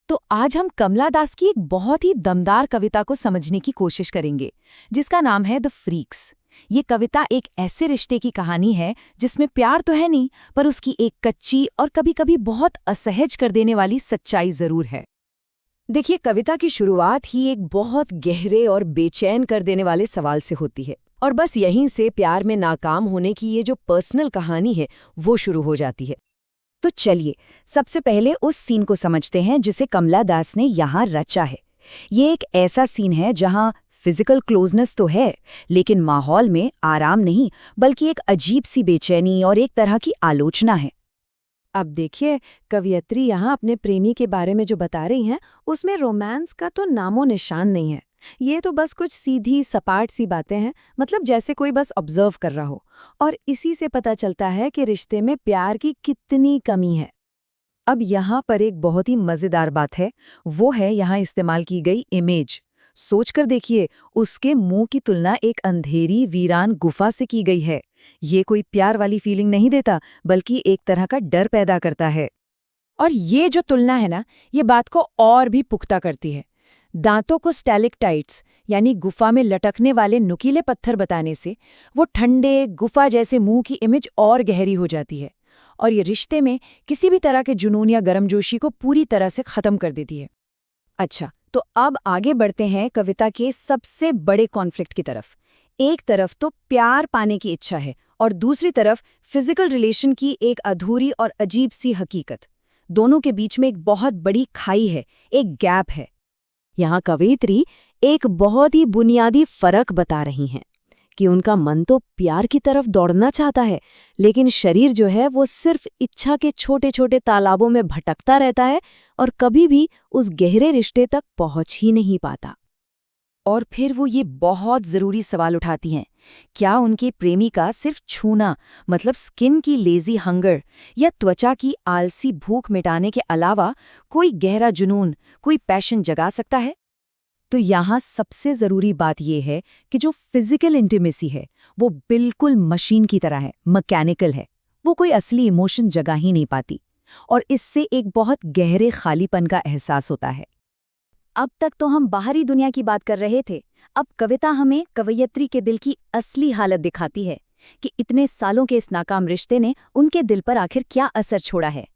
तो आज हम कमला दास की एक बहुत ही दमदार कविता को समझने की कोशिश करेंगे, जिसका नाम है द फ्रीक्स। ये कविता एक ऐसे रिश्ते की कहानी है जिसमें प्यार तो है नहीं, पर उसकी एक कच्ची और कभी-कभी बहुत असहज कर देने वाली सच्चाई जरूर है। देखिए, कविता की शुरुआत ही एक बहुत गहरे और बेचैन कर देने वाले सवाल से होती है, और बस यहीं से प्यार में नाकाम होने की ये जो पर्सनल कहानी है वो शुरू हो जाती है। तो चलिए सबसे पहले उस सीन को समझते हैं जिसे कमला दास ने यहाँ रचा है। ये एक ऐसा सीन है जहाँ फिजिकल क्लोजनेस तो है, लेकिन माहौल में आराम नहीं, बल्कि एक अजीब सी बेचैनी और एक तरह की आलोचना है। अब देखिए, कवियत्री यहाँ अपने प्रेमी के बारे में जो बता रही हैं, उसमें रोमांस का तो नामो निशान नहीं है। ये तो बस कुछ सीधी सपाट सी बातें हैं, मतलब जैसे कोई बस ऑब्जर्व कर रहा हो। और इसी से पता चलता है कि रिश्ते में प्यार की कितनी कमी है। अब यहाँ पर एक बहुत ही मजेदार बात है, वो है यहाँ इस्तेमाल की गई इमेज। सोचकर देखिए, उसके मुंह की तुलना एक अंधेरी वीरान गुफा से की गई है। ये कोई प्यार वाली फीलिंग नहीं देता, बल्कि एक तरह का डर पैदा करता है। और ये जो तुलना है ना, ये बात को और भी पुख्ता करती है। दांतों को स्टैलेक्टाइट्स यानी गुफा में लटकने वाले नुकीले पत्थर बताने से वो ठंडे गुफा जैसे मुंह की इमेज और गहरी हो जाती है, और ये रिश्ते में किसी भी तरह के जुनून या गर्मजोशी को पूरी तरह से खत्म कर देती है। अच्छा, तो अब आगे बढ़ते हैं कविता के सबसे बड़े कॉन्फ्लिक्ट की तरफ। एक तरफ तो प्यार पाने की इच्छा है, और दूसरी तरफ फिजिकल रिलेशन की एक अधूरी और अजीब सी हकीकत। दोनों के बीच में एक बहुत बड़ी खाई है, एक गैप है। यहाँ कवयित्री एक बहुत ही बुनियादी फर्क बता रही हैं कि उनका मन तो प्यार की तरफ दौड़ना चाहता है, लेकिन शरीर जो है वो सिर्फ इच्छा के छोटे छोटे तालाबों में भटकता रहता है और कभी भी उस गहरे रिश्ते तक पहुंच ही नहीं पाता। और फिर वो ये बहुत जरूरी सवाल उठाती हैं, क्या उनके प्रेमी का सिर्फ छूना, मतलब स्किन की लेजी हंगर या त्वचा की आलसी भूख मिटाने के अलावा कोई गहरा जुनून, कोई पैशन जगा सकता है? तो यहाँ सबसे जरूरी बात यह है कि जो फिजिकल इंटीमेसी है वो बिल्कुल मशीन की तरह है, मैकेनिकल है। वो कोई असली इमोशन जगा ही नहीं पाती, और इससे एक बहुत गहरे खालीपन का एहसास होता है। अब तक तो हम बाहरी दुनिया की बात कर रहे थे, अब कविता हमें कवयित्री के दिल की असली हालत दिखाती है कि इतने सालों के इस नाकाम रिश्ते ने उनके दिल पर आखिर क्या असर छोड़ा है।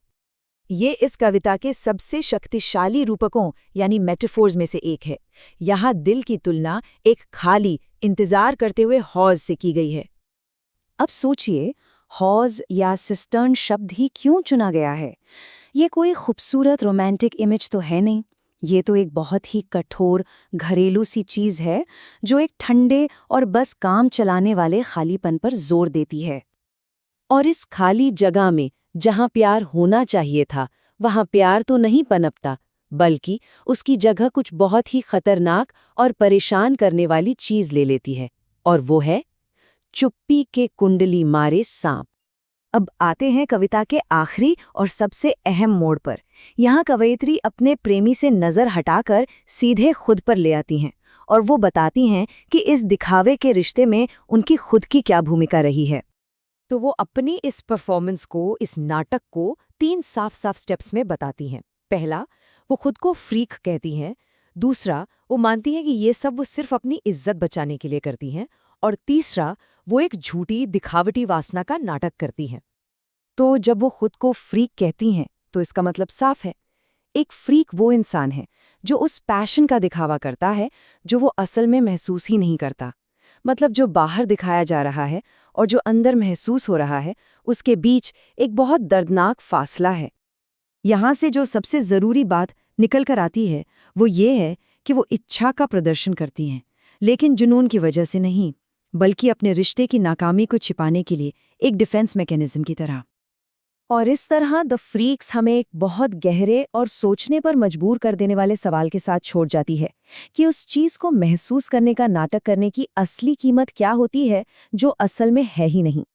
ये इस कविता के सबसे शक्तिशाली रूपकों यानी मेटाफोर्स में से एक है। यहाँ दिल की तुलना एक खाली, इंतजार करते हुए हौज से की गई है। अब सोचिए, हौज या सिस्टर्न शब्द ही क्यों चुना गया है? ये कोई खूबसूरत रोमांटिक इमेज तो है नहीं, ये तो एक बहुत ही कठोर घरेलू सी चीज है जो एक ठंडे और बस काम चलाने वाले खालीपन पर जोर देती है। और इस खाली जगह में जहां प्यार होना चाहिए था, वहां प्यार तो नहीं पनपता, बल्कि उसकी जगह कुछ बहुत ही खतरनाक और परेशान करने वाली चीज ले लेती है, और वो है चुप्पी के कुंडली मारे सांप। अब आते हैं कविता के आखिरी और सबसे अहम मोड़ पर। यहाँ कवयित्री अपने प्रेमी से नजर हटाकर सीधे खुद पर ले आती हैं, और वो बताती हैं कि इस दिखावे के रिश्ते में उनकी खुद की क्या भूमिका रही है। तो वो अपनी इस परफॉर्मेंस को, इस नाटक को 3 साफ-साफ स्टेप्स में बताती हैं। पहला, वो खुद को फ्रीक कहती हैं। दूसरा, वो मानती हैं कि ये सब वो सिर्फ अपनी इज्जत बचाने के लिए करती हैं। और तीसरा, वो एक झूठी दिखावटी वासना का नाटक करती हैं। तो जब वो खुद को फ्रीक कहती हैं, तो इसका मतलब साफ है, एक फ्रीक वो इंसान है जो उस पैशन का दिखावा करता है जो वो असल में महसूस ही नहीं करता। मतलब जो बाहर दिखाया जा रहा है और जो अंदर महसूस हो रहा है, उसके बीच एक बहुत दर्दनाक फासला है। यहाँ से जो सबसे ज़रूरी बात निकल कर आती है वो ये है कि वो इच्छा का प्रदर्शन करती हैं, लेकिन जुनून की वजह से नहीं, बल्कि अपने रिश्ते की नाकामी को छिपाने के लिए एक डिफेंस मैकेनिज्म की तरह। और इस तरह द फ्रीक्स हमें एक बहुत गहरे और सोचने पर मजबूर कर देने वाले सवाल के साथ छोड़ जाती है कि उस चीज को महसूस करने का नाटक करने की असली कीमत क्या होती है जो असल में है ही नहीं।